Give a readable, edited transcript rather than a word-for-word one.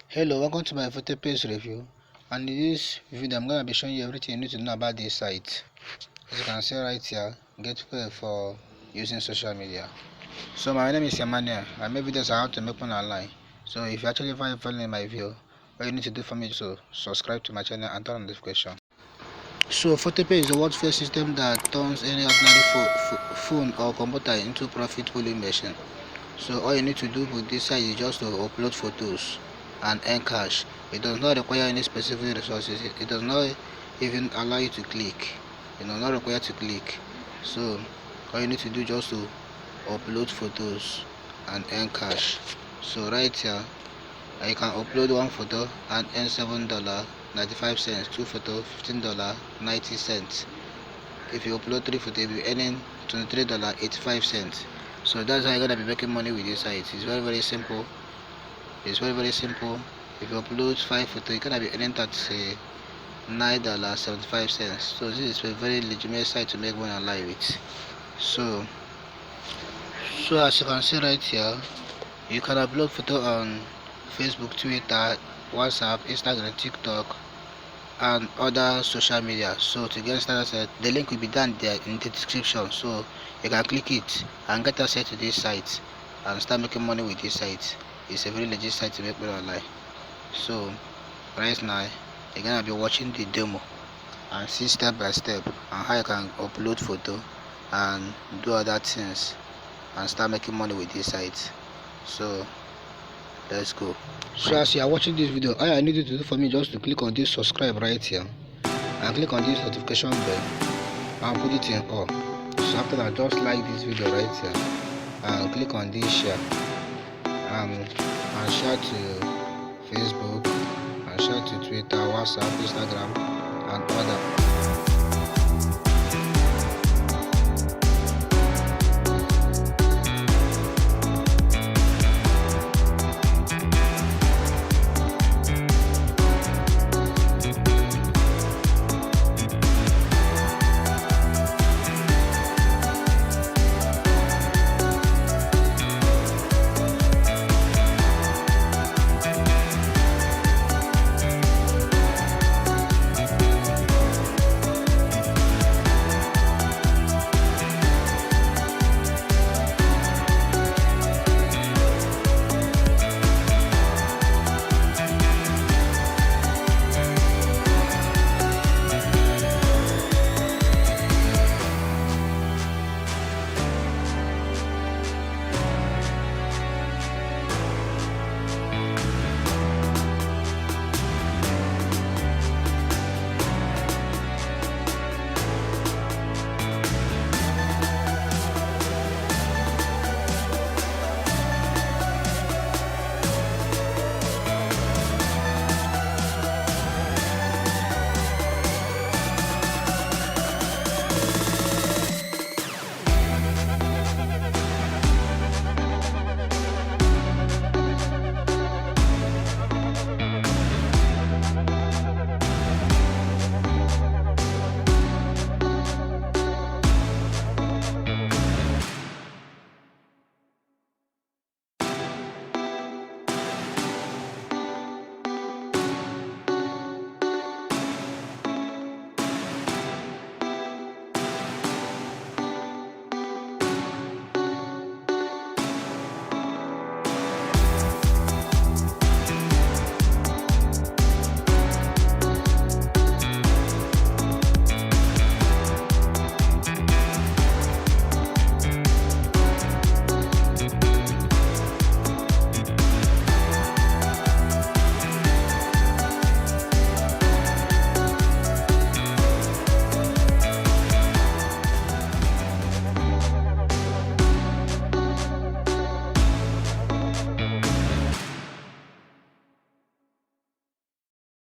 Hello, welcome to my Photopayz review, and in this video I'm going to be showing you everything you need to know about this site. As you can see right here, get paid for using social media. So my name is Emmanuel. I make videos on how to make money online. So if you actually find following my video, all you need to do for me is to subscribe to my channel and turn on notification. So Photopayz is a workflow system that turns any ordinary phone or computer into a profit-pulling machine. So all you need to do with this site is just to upload photos and earn cash. It does not require any specific resources. It does not even allow you to click. It does not require to click. So all you need to do is just to upload photos and earn cash. So right here, you can upload one photo and earn $7.95. Two photos, $15.90. If you upload three photos, you'll be earning $23.85. So that's how you're gonna be making money with this site. It's very simple. It's very simple. If you upload 5 photos, you're gonna be earning $9.75. So this is a very legitimate site to make money online with. So as you can see right here, you can upload photo on Facebook, Twitter, WhatsApp, Instagram, TikTok, and other social media. So to get started, the link will be down there in the description, so you can click it and get access to this site and start making money with this site. It's a very legit site to make money online. So right now you're gonna be watching the demo and see step by step on how you can upload photo and do other things and start making money with this site. So let's go. So as you are watching this video, all I need you to do for me just to click on this subscribe right here and click on this notification bell and put it in all. So after that, just like this video right here and click on this share and share to Facebook and share to Twitter, WhatsApp, Instagram and other.